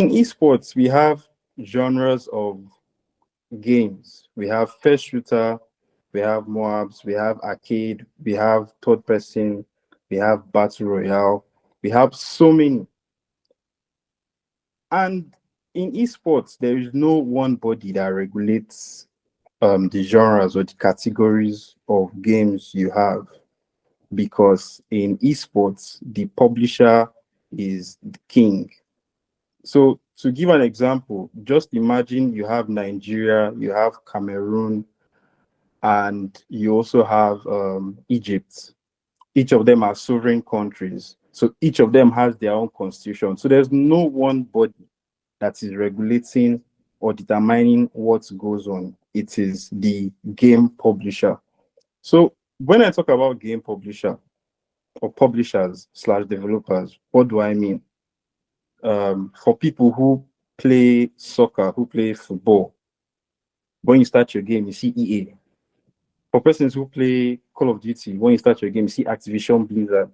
In esports, we have genres of games. We have first shooter, we have MOABs, we have arcade, we have third person, we have battle royale, we have so many. And in esports, there is no one body that regulates the genres or the categories of games you have, because in esports, the publisher is the king. So to give an example, just imagine you have Nigeria, you have Cameroon, and you also have Egypt. Each of them are sovereign countries. So each of them has their own constitution. So there's no one body that is regulating or determining what goes on. It is the game publisher. So when I talk about game publisher or publishers slash developers, what do I mean? For people who play soccer, who play football, when you start your game, you see EA. For persons who play Call of Duty, when you start your game, you see Activision Blizzard.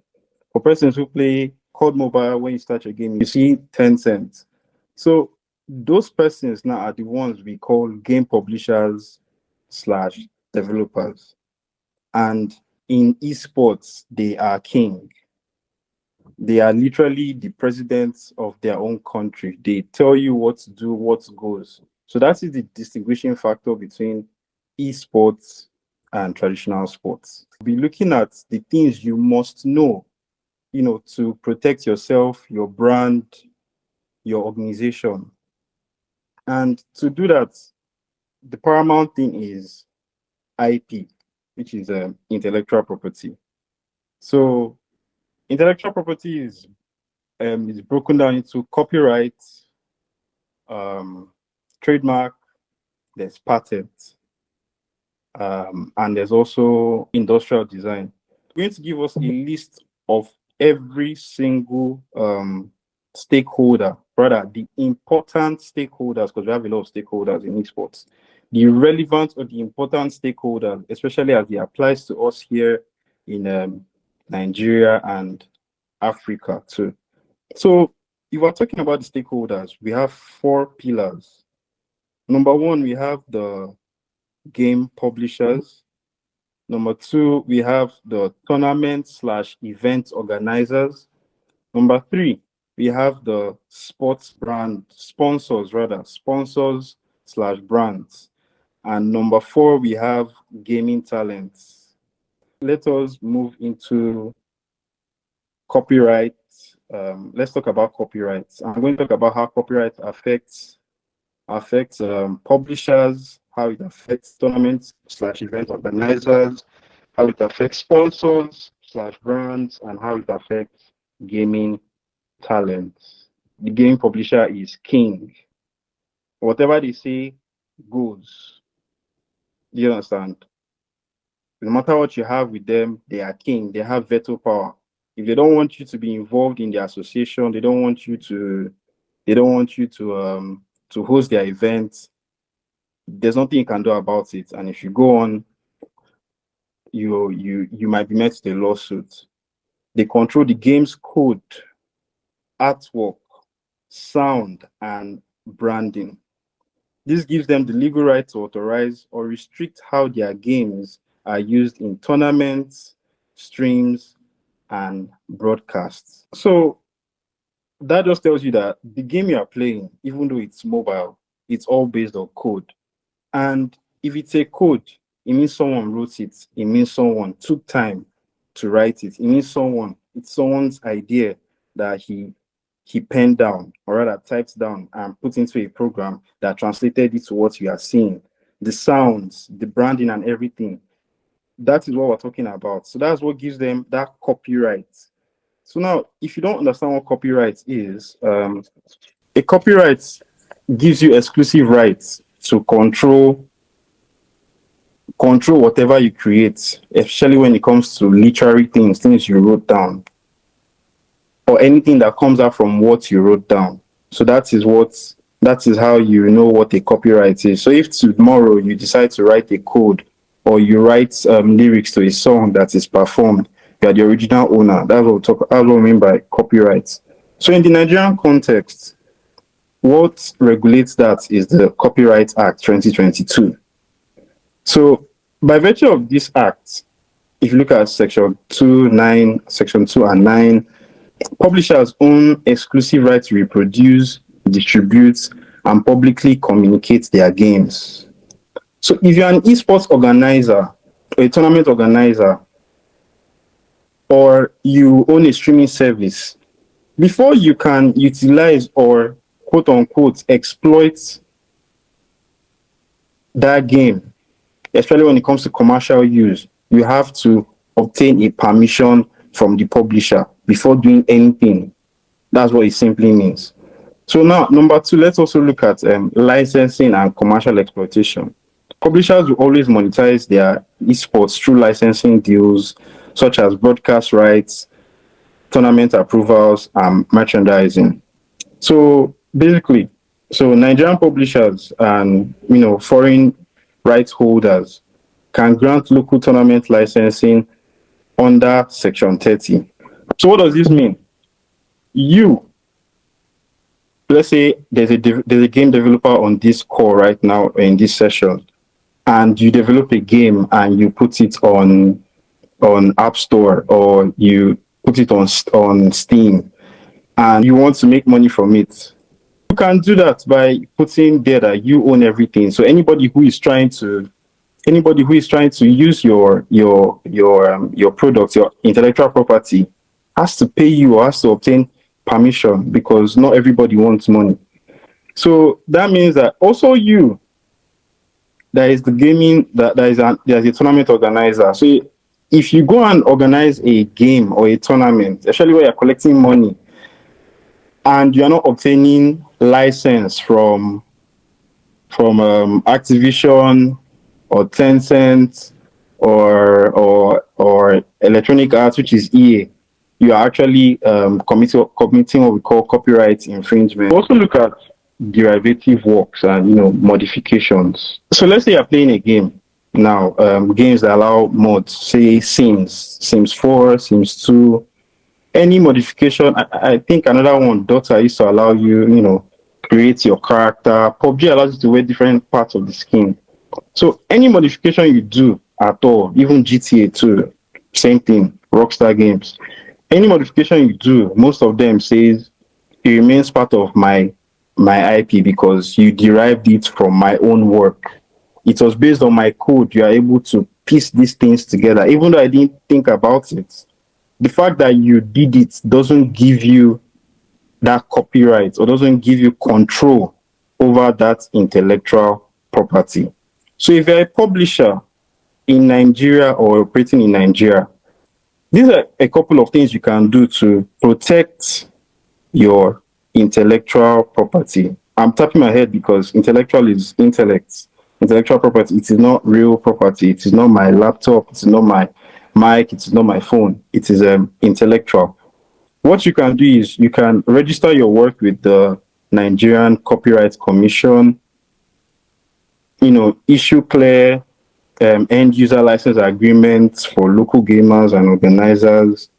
For persons who play COD Mobile, when you start your game, you see Tencent. So those persons now are the ones we call game publishers slash developers. And in esports, they are king. They are literally the presidents of their own country. They tell you what to do, what goes. So that is the distinguishing factor between esports and traditional sports. We'll be looking at the things you must know, to protect yourself, your brand, your organization. And to do that, the paramount thing is IP, which is intellectual property. So intellectual property is broken down into copyright, trademark, there's patent, and there's also industrial design. We're going to give us a list of every single stakeholder, rather the important stakeholders, because we have a lot of stakeholders in esports, the relevant or the important stakeholders, especially as it applies to us here in Nigeria and Africa too. So if we're talking about the stakeholders, we have 4 pillars. Number 1, we have the game publishers. Number 2, we have the tournament slash event organizers. Number 3, we have the sports brand sponsors slash brands. And number 4, we have gaming talents. Let us move into copyright. Let's talk about copyrights. I'm going to talk about how copyright affects publishers, how it affects tournaments slash event organizers, how it affects sponsors slash brands, and how it affects gaming talents. The game publisher is king. Whatever they say goes. Do you understand? No matter what you have with them, they are king. They have veto power. If they don't want you to be involved in the association, they don't want you to host their events, there's nothing you can do about it. And if you go on, you might be met with a lawsuit. They control the game's code, artwork, sound, and branding. This gives them the legal right to authorize or restrict how their games are used in tournaments, streams, and broadcasts. So that just tells you that the game you are playing, even though it's mobile, it's all based on code. And if it's a code, it means someone wrote it. It means someone took time to write it. It means it's someone's idea that he penned down, or rather typed down and put into a program that translated it to what you are seeing. The sounds, the branding, and everything. That is what we're talking about. So that's what gives them that copyright. So now, if you don't understand what copyright is, a copyright gives you exclusive rights to control whatever you create, especially when it comes to literary things you wrote down, or anything that comes out from what you wrote down. So that is how you know what a copyright is. So if tomorrow you decide to write a code, or you write lyrics to a song that is performed, you are the original owner. That's what we mean by copyright. So in the Nigerian context, What regulates that is the Copyright Act 2022. So, by virtue of this act, if you look at section 2 and 9, publishers own exclusive right to reproduce, distribute, and publicly communicate their games. So if you're an esports organizer, a tournament organizer, or you own a streaming service, before you can utilize or quote unquote exploit that game, especially when it comes to commercial use, you have to obtain a permission from the publisher before doing anything. That's what it simply means. So now, number two, let's also look at licensing and commercial exploitation. Publishers will always monetize their esports through licensing deals, such as broadcast rights, tournament approvals, and merchandising. So basically, so Nigerian publishers and foreign rights holders can grant local tournament licensing under Section 30. So what does this mean? You, let's say there's a game developer on this call right now in this session, and you develop a game and you put it on App Store, or you put it on Steam, and you want to make money from it. You can do that by putting there that you own everything. So anybody who is trying to use your product, your intellectual property, has to pay you or has to obtain permission, because not everybody wants money. So that means that also you, that is the gaming, there's a tournament organizer. So if you go and organize a game or a tournament, especially where you're collecting money, and you're not obtaining license from Activision or Tencent or Electronic Arts, which is EA, you are actually committing what we call copyright infringement. Also look at derivative works and modifications. So let's say you're playing a game now, games that allow mods, say Sims 4, Sims 2, any modification. I think another one, Dota, used to allow you, create your character. PUBG allows you to wear different parts of the skin. So any modification you do at all, even GTA 2, same thing, Rockstar Games. Any modification you do, most of them says it remains part of my IP because you derived it from my own work. It was based on my code. You are able to piece these things together. Even though I didn't think about it, the fact that you did it doesn't give you that copyright or doesn't give you control over that intellectual property. So if you're a publisher in Nigeria or operating in Nigeria, these are a couple of things you can do to protect your intellectual property. I'm tapping my head because intellectual is intellect. Intellectual property, it is not real property. It is not my laptop. It is not my mic. It is not my phone. It is intellectual. What you can do is you can register your work with the Nigerian Copyright Commission, issue clear end user license agreements for local gamers and organizers.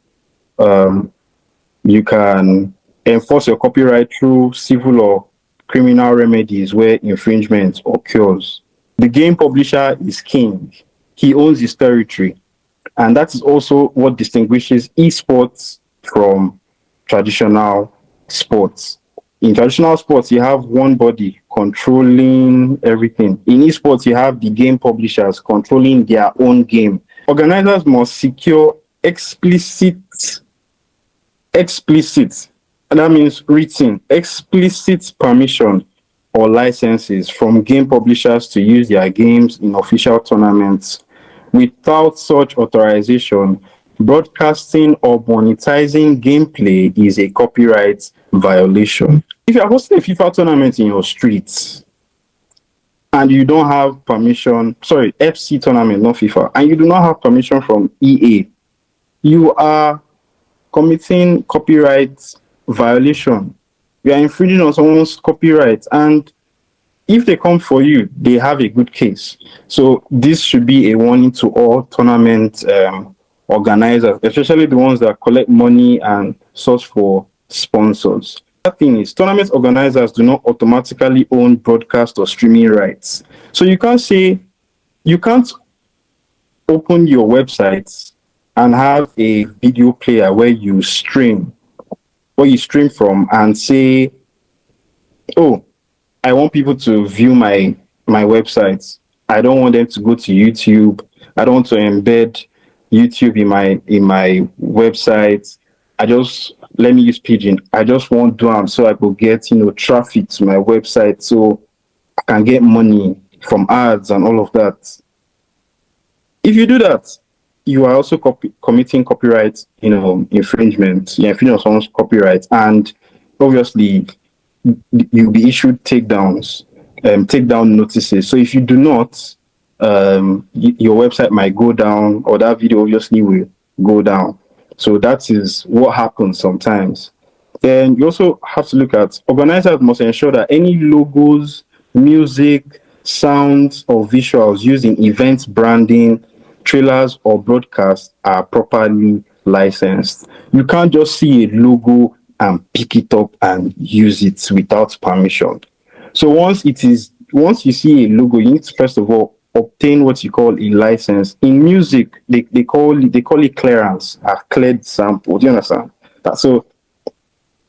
You can enforce your copyright through civil or criminal remedies where infringement occurs. The game publisher is king. He owns his territory. And that is also what distinguishes esports from traditional sports. In traditional sports, you have one body controlling everything. In esports, you have the game publishers controlling their own game. Organizers must secure explicit, and that means written, explicit permission or licenses from game publishers to use their games in official tournaments. Without such authorization, broadcasting or monetizing gameplay is a copyright violation. If you're hosting a FIFA tournament in your streets and you don't have permission, FC tournament, not FIFA, and you do not have permission from EA, you are committing copyright violation. You are infringing on someone's copyright, and if they come for you, they have a good case. So this should be a warning to all tournament organizers, especially the ones that collect money and source for sponsors. another thing is tournament organizers do not automatically own broadcast or streaming rights. So you can't open your website and have a video player where you stream from and say, oh, I want people to view my website. I don't want them to go to YouTube. I don't want to embed YouTube in my website. I just let me use Pigeon. I just want them so I could get traffic to my website so I can get money from ads and all of that. If you do that, you are also committing copyright, infringement. You're infringing on someone's copyright, and obviously you'll be issued takedown notices. So if you do not, your website might go down, or that video obviously will go down. So that is what happens sometimes. Then you also have to look at organizers must ensure that any logos, music, sounds, or visuals used in events branding, trailers, or broadcasts are properly licensed. You can't just see a logo and pick it up and use it without permission. So once you see a logo, you need to first of all obtain what you call a license. In music, they call it clearance, a cleared sample. Do you understand? So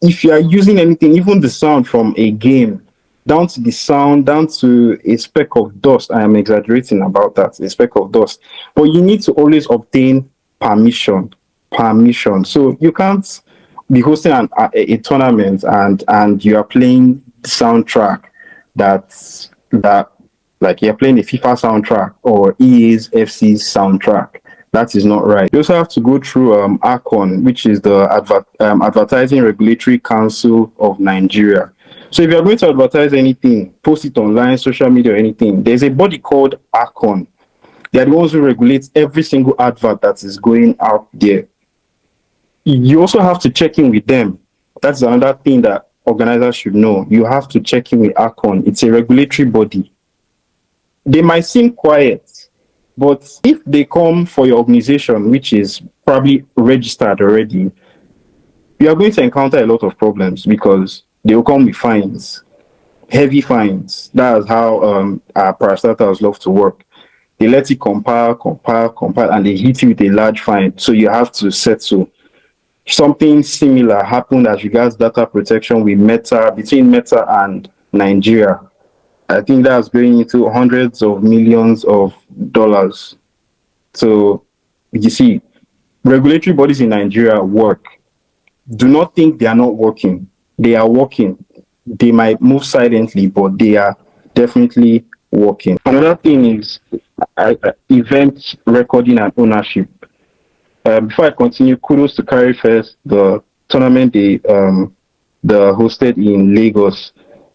if you are using anything, even the sound from a game, down to the sound, down to a speck of dust, I am exaggerating about that, a speck of dust. But you need to always obtain permission. So you can't be hosting a tournament and you are playing soundtrack that like you're playing a FIFA soundtrack or EA's FC's soundtrack. That is not right. You also have to go through ACON, which is the Advertising Regulatory Council of Nigeria. So if you're going to advertise anything, post it online, social media, or anything, there's a body called ACON. They are the ones who regulate every single advert that is going out there. You also have to check in with them. That's another thing that organizers should know. You have to check in with ACON. It's a regulatory body. They might seem quiet, but if they come for your organization, which is probably registered already, you are going to encounter a lot of problems because they will come with fines, heavy fines. That's how our parastatals love to work. They let you compile, and they hit you with a large fine. So you have to settle. Something similar happened as regards data protection with between Meta and Nigeria. I think that's going into hundreds of millions of dollars. So you see, regulatory bodies in Nigeria work. Do not think they are not working. They are working. They might move silently, but they are definitely working. Another thing is event recording and ownership. Before I continue, kudos to Carry First, the tournament they hosted in Lagos.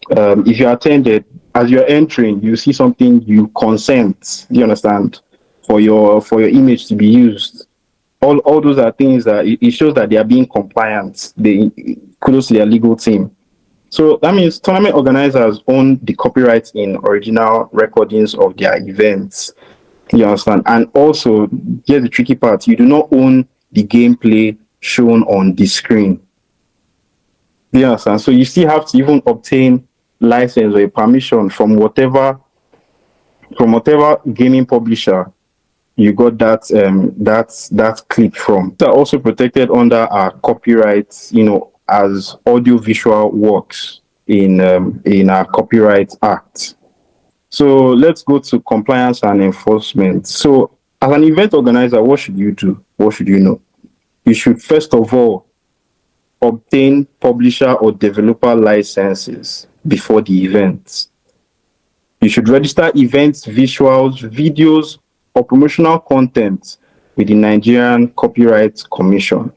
If you attended, as you're entering, you see something, you consent. You understand, for your image to be used. All those are things that it shows that they are being compliant. Kudos to their legal team. So that means tournament organizers own the copyright in original recordings of their events. You understand? And also, here's the tricky part: you do not own the gameplay shown on the screen. You understand? So you still have to even obtain license or a permission from whatever gaming publisher you got that clip from. They're also protected under our copyrights, as audiovisual works in our Copyright Act. So let's go to compliance and enforcement. So as an event organizer, what should you do? What should you know? You should first of all obtain publisher or developer licenses before the event. You should register events, visuals, videos, or promotional content with the Nigerian Copyright Commission.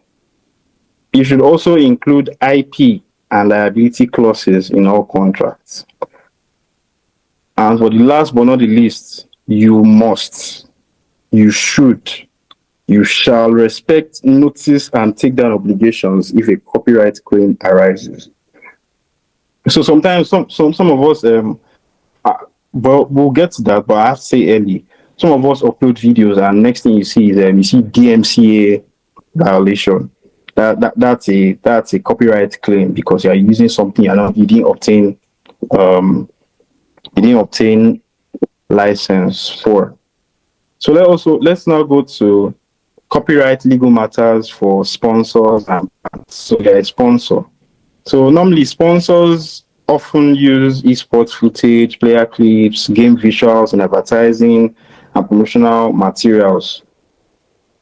You should also include IP and liability clauses in all contracts. And for the last but not the least, you shall respect notice and takedown obligations if a copyright claim arises. So sometimes some of us, but we'll get to that, but I have to say early, some of us upload videos and next thing you see is you see DMCA violation. that's a copyright claim because you are using something you um you didn't obtain license for. So let's now go to copyright legal matters for sponsors and brands. So you're a sponsor. So normally sponsors often use esports footage, player clips, game visuals in advertising and promotional materials.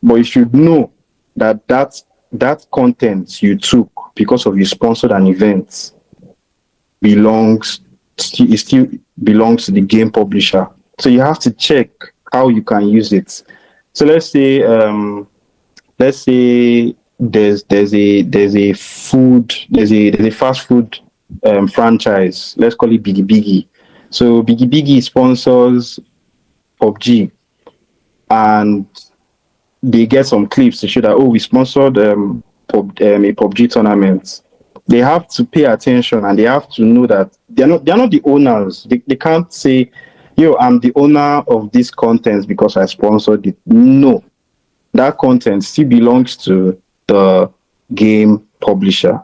But you should know that content you took because of you sponsored an event belongs it still belongs to the game publisher. So you have to check how you can use it. So let's say there's a fast food franchise. Let's call it Biggie Biggie. So Biggie Biggie sponsors PUBG, and they get some clips to show that we sponsored a PUBG tournament. They have to pay attention and they have to know that they're not the owners. They can't say, "Yo, I'm the owner of this content because I sponsored it." No, that content still belongs to the game publisher.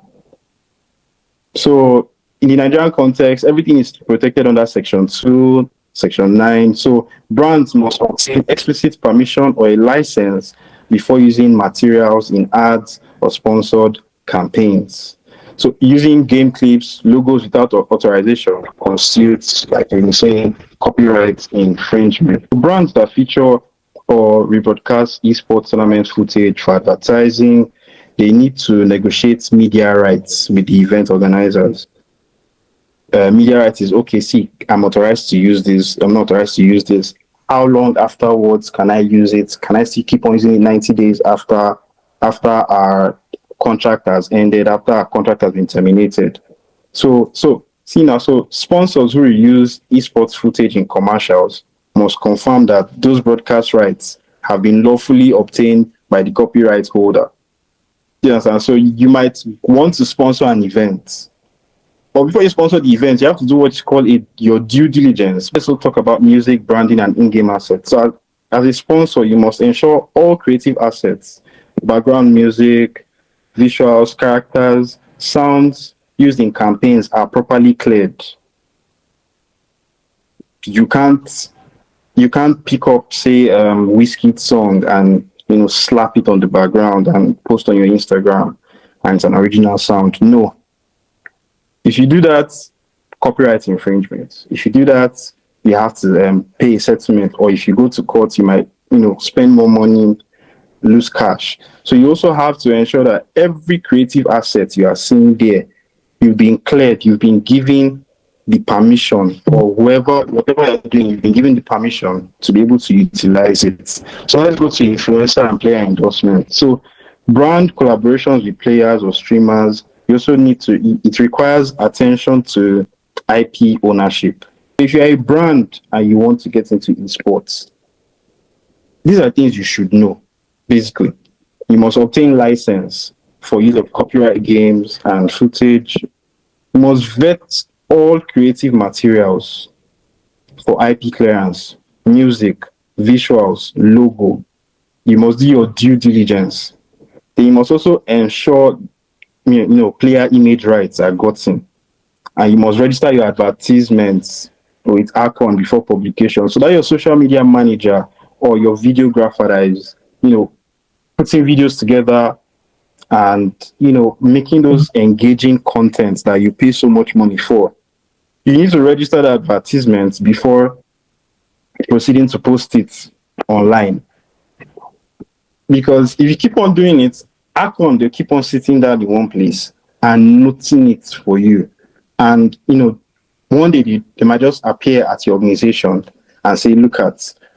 So in the Nigerian context, everything is protected under Section 2, Section 9. So brands must obtain explicit permission or a license before using materials in ads or sponsored campaigns. So using game clips, logos without authorization constitutes, like you were saying, copyright infringement. Brands that feature or rebroadcast esports tournament footage for advertising, they need to negotiate media rights with the event organizers. Media rights is okay. See, I'm authorized to use this. I'm not authorized to use this. How long afterwards can I use it? Can I still keep on using it 90 days after our contract has ended? After our contract has been terminated? So see now. So sponsors who use esports footage in commercials must confirm that those broadcast rights have been lawfully obtained by the copyright holder. You understand? So you might want to sponsor an event, but before you sponsor the event, you have to do what you call your due diligence. Let's also talk about music, branding, and in-game assets. So as a sponsor, you must ensure all creative assets, background music, visuals, characters, sounds used in campaigns are properly cleared. You can't pick up, say, Whiskey song and slap it on the background and post on your Instagram and it's an original sound. No. If you do that, copyright infringement. If you do that, you have to pay a settlement, or if you go to court, you might spend more money, lose cash. So you also have to ensure that every creative asset you are seeing there, you've been cleared, you've been given the permission, or whatever you're doing, you've been given the permission to be able to utilize it. So let's go to influencer and player endorsement. So brand collaborations with players or streamers, you also need it requires attention to IP ownership. If you're a brand and you want to get into esports, these are things you should know. Basically, you must obtain license for use of copyright games and footage. You must vet all creative materials for IP clearance, music, visuals, logo. You must do your due diligence. Then you must also ensure player image rights are gotten, and you must register your advertisements with Arcon before publication, so that your social media manager or your videographer that is putting videos together and making those engaging contents that you pay so much money for, you need to register the advertisements before proceeding to post it online. Because if you keep on doing it, Akon, they'll keep on sitting down in one place and noting it for you. And, one day they might just appear at your organization and say, look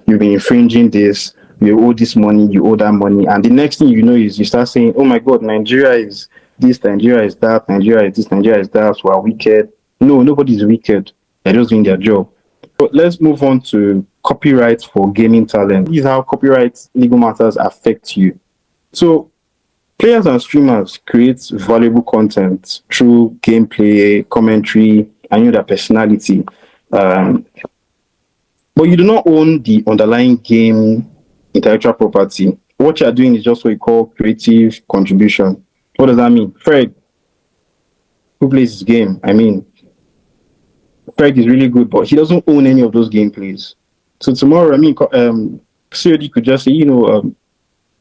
you've been infringing this, you owe this money, you owe that money. And the next thing you know is you start saying, oh my God, Nigeria is this, Nigeria is that, Nigeria is this, Nigeria is that, so are wicked. No, nobody's wicked. They're just doing their job. But let's move on to copyright for gaming talent. This is how copyright legal matters affect you. So players and streamers create valuable content through gameplay, commentary, and their personality. But you do not own the underlying game intellectual property. What you are doing is just what you call creative contribution. What does that mean? Fred, who plays his game? I mean, Fred is really good, but he doesn't own any of those gameplays. So tomorrow, I mean, COD could just say,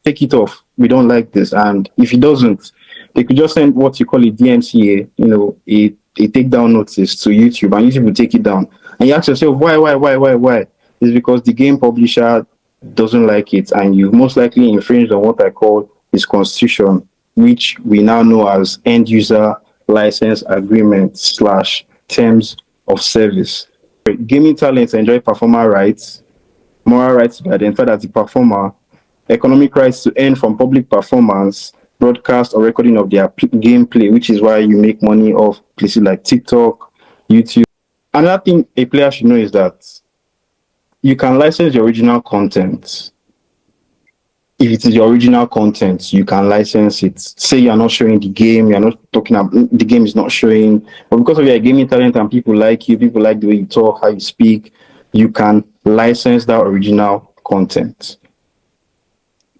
take it off. We don't like this. And if he doesn't, they could just send what you call a DMCA, a takedown notice to YouTube, and YouTube will take it down. And you ask yourself, why? It's because the game publisher doesn't like it, and you most likely infringed on what I call his constitution, which we now know as end user license agreement slash terms of service. Gaming talents enjoy performer rights, moral rights to be identified as the performer, economic rights to earn from public performance, broadcast or recording of their gameplay, which is why you make money off places like TikTok, YouTube. Another thing a player should know is that you can license your original content. If it is your original content, you can license it. Say you're not showing the game, you're not talking about the game is not showing, but because of your gaming talent and people like you, people like the way you talk, how you speak, you can license that original content.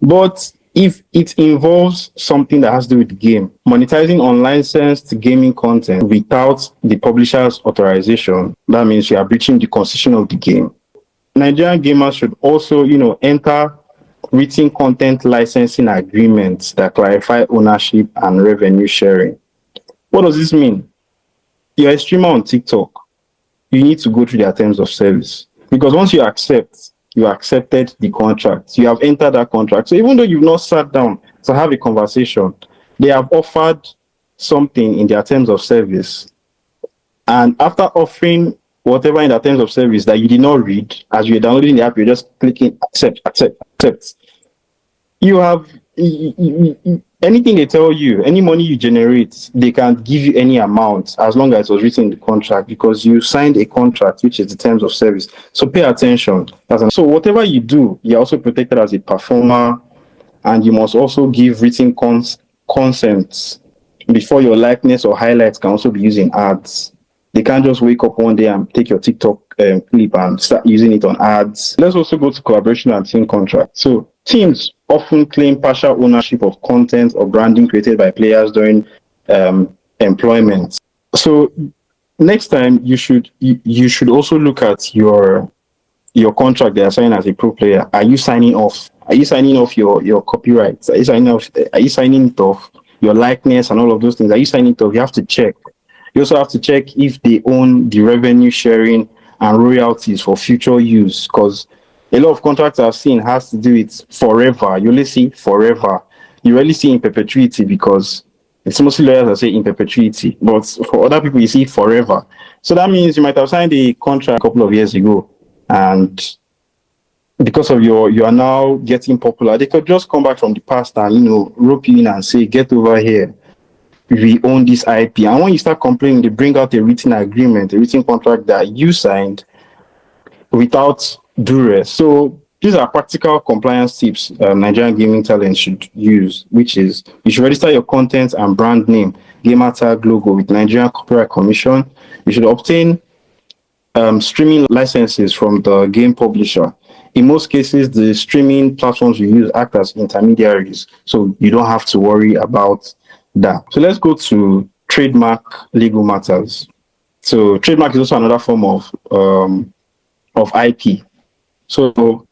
But if it involves something that has to do with the game, monetizing unlicensed gaming content without the publisher's authorization, that means you are breaching the constitution of the game. Nigerian gamers should also, enter written content licensing agreements that clarify ownership and revenue sharing. What does this mean? You're a streamer on TikTok. You need to go through their terms of service. Because once you accepted the contract. You have entered that contract. So even though you've not sat down to have a conversation, they have offered something in their terms of service. And after offering whatever in their terms of service that you did not read, as you're downloading the app, you're just clicking accept. You have anything they tell you, any money you generate, they can give you any amount as long as it was written in the contract because you signed a contract, which is the terms of service. So pay attention. So whatever you do, you're also protected as a performer, and you must also give written consent before your likeness or highlights can also be used in ads. They can't just wake up one day and take your TikTok clip and start using it on ads. Let's also go to collaboration and team contract. So teams often claim partial ownership of content or branding created by players during employment. So next time you should also look at your contract they are signing as a pro player. Are you signing off? Are you signing off your copyrights? Are you signing it off your likeness and all of those things? Are you signing it off? You have to check. You also have to check if they own the revenue sharing and royalties for future use, because a lot of contracts I've seen has to do with forever. You only see forever. You rarely see in perpetuity because it's mostly lawyers that say in perpetuity. But for other people, you see forever. So that means you might have signed a contract a couple of years ago, and because of you are now getting popular, they could just come back from the past and rope you in and say, get over here. We own this IP. And when you start complaining, they bring out a written agreement, a written contract that you signed without duress. So these are practical compliance tips Nigerian gaming talent should use, which is you should register your content and brand name, gamer tag logo with Nigerian Copyright Commission. You should obtain streaming licenses from the game publisher. In most cases, the streaming platforms you use act as intermediaries, so you don't have to worry about that. So let's go to trademark legal matters. So trademark is also another form of IP. So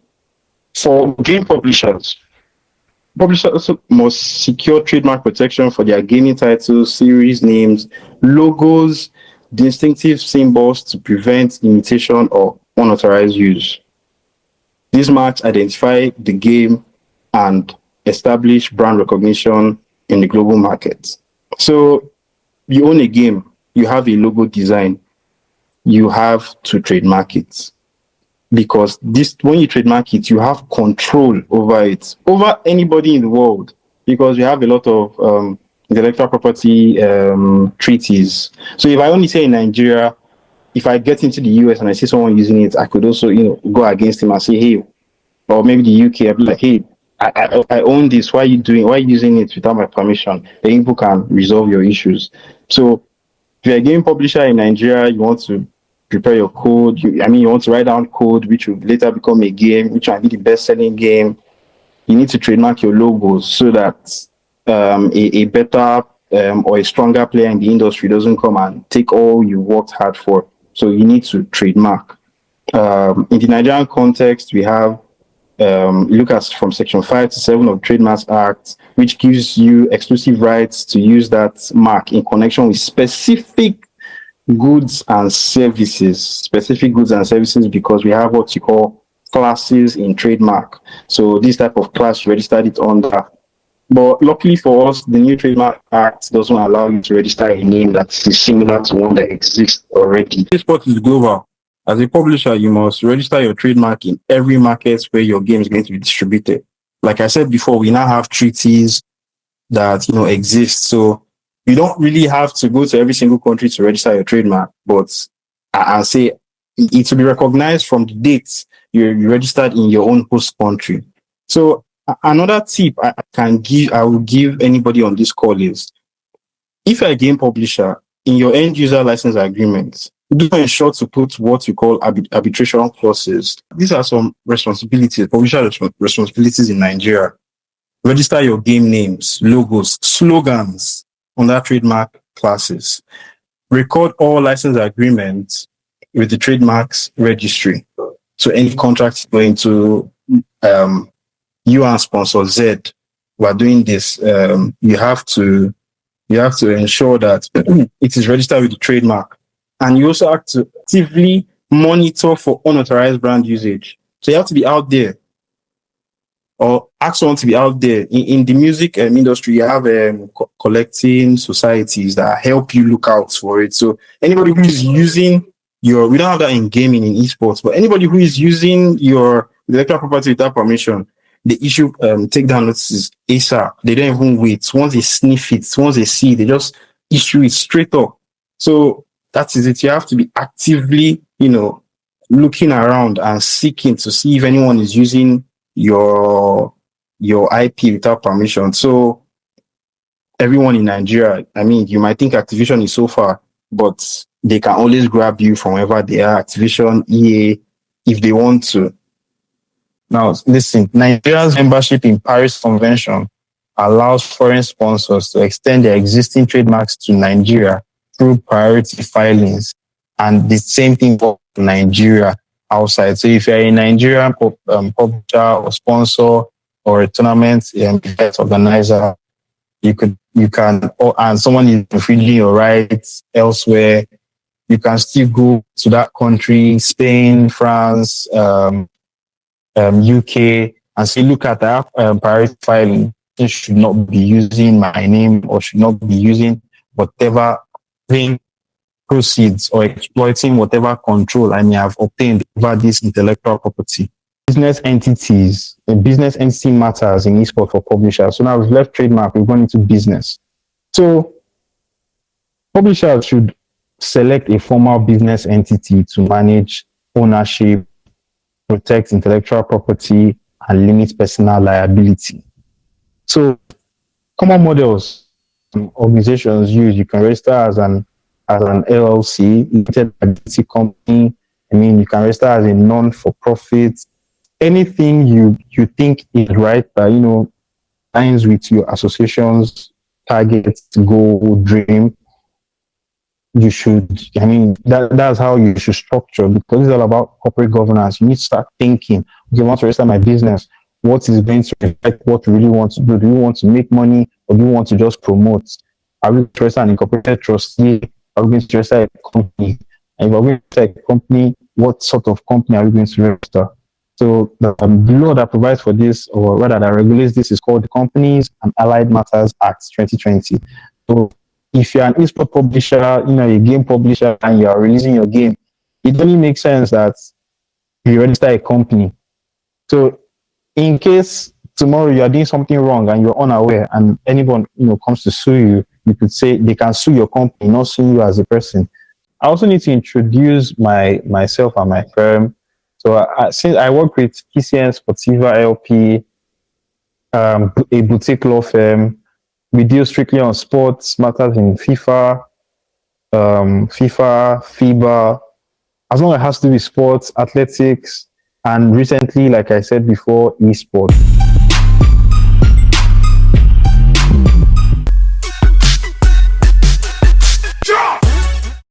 for game publishers also must secure trademark protection for their gaming titles, series names, logos, distinctive symbols to prevent imitation or unauthorized use. These marks identify the game and establish brand recognition in the global market. So you own a game, you have a logo design, you have to trademark it. Because when you trademark it, you have control over it, over anybody in the world, because we have a lot of intellectual property treaties. So if I only say in Nigeria, if I get into the US and I see someone using it, I could also, go against him and say, hey, or maybe the UK, I'd be like, hey, I own this. Why are you using it without my permission? The people can resolve your issues. So if you're a game publisher in Nigeria, you want to prepare your code. You want to write down code which will later become a game, which will be the best-selling game. You need to trademark your logos so that a better or a stronger player in the industry doesn't come and take all you worked hard for. So you need to trademark. In the Nigerian context, we have look at from section 5 to 7 of Trademarks Act, which gives you exclusive rights to use that mark in connection with specific goods and services, because we have what you call classes in trademark. So this type of class you registered it under. But luckily for us, the new Trademark Act doesn't allow you to register a name that's similar to one that exists already. Esports is global. As a publisher, you must register your trademark in every market where your game is going to be distributed. Like I said before, we now have treaties that exist. So you don't really have to go to every single country to register your trademark, but I'll say it will be recognized from the dates you registered in your own host country. So another tip I will give anybody on this call is, if you're a game publisher, in your end user license agreement, do ensure to put what we call arbitration clauses. These are some responsibilities, publisher responsibilities in Nigeria. Register your game names, logos, slogans under trademark classes. Record all license agreements with the trademarks registry. So any contract going to you and sponsor Z, we are doing this. You have to ensure that it is registered with the trademark, and you also have to actively monitor for unauthorized brand usage. So you have to be out there, or ask someone to be out there. In the music industry, you have collecting societies that help you look out for it. So anybody who is using we don't have that in gaming, in esports, but anybody who is using your intellectual property without permission, they issue takedown notices ASAP. They don't even wait. Once they sniff it, once they see it, they just issue it straight up. So that is it. You have to be actively, looking around and seeking to see if anyone is using your IP without permission. So everyone in Nigeria, you might think Activision is so far, but they can always grab you from wherever they are, Activision, EA, if they want to. Now, listen, Nigeria's membership in Paris Convention allows foreign sponsors to extend their existing trademarks to Nigeria through priority filings. And the same thing for Nigeria outside. So if you're a Nigerian publisher or sponsor or a tournament event organizer, you can, and someone is infringing your rights elsewhere, you can still go to that country, Spain, France, UK, and say, look at that priority filing. It should not be using my name, or should not be using whatever proceeds or exploiting whatever control I may have obtained over this intellectual property. Business entities, a business entity matters in esports for publishers. So now we've left trademark, we've gone into business. So publishers should select a formal business entity to manage ownership, protect intellectual property, and limit personal liability. So common models organizations use, you can register as an LLC, limited liability company. You can register as a non-for-profit. Anything you think is right that aligns with your association's target, goal, dream, you should, that's how you should structure, because it's all about corporate governance. You need to start thinking, okay, I want to register my business. What is going to reflect what we really want to do? Do we want to make money, or do we want to just promote? Are we going to register an incorporated trustee? Are we going to register a company? And if we're going to register a company, what sort of company are we going to register? So the law that provides for this, or rather that regulates this, is called the Companies and Allied Matters Act 2020. So if you're an esports publisher, a game publisher, and you're releasing your game, it only makes sense that you register a company. So in case tomorrow you are doing something wrong and you're unaware, and anyone comes to sue you, you could say they can sue your company, not sue you as a person. I also need to introduce myself and my firm. So since I work with PCN Sportiva LP, a boutique law firm, we deal strictly on sports matters in FIFA, FIBA, as long as it has to do with sports, athletics, and recently, like I said before, esports.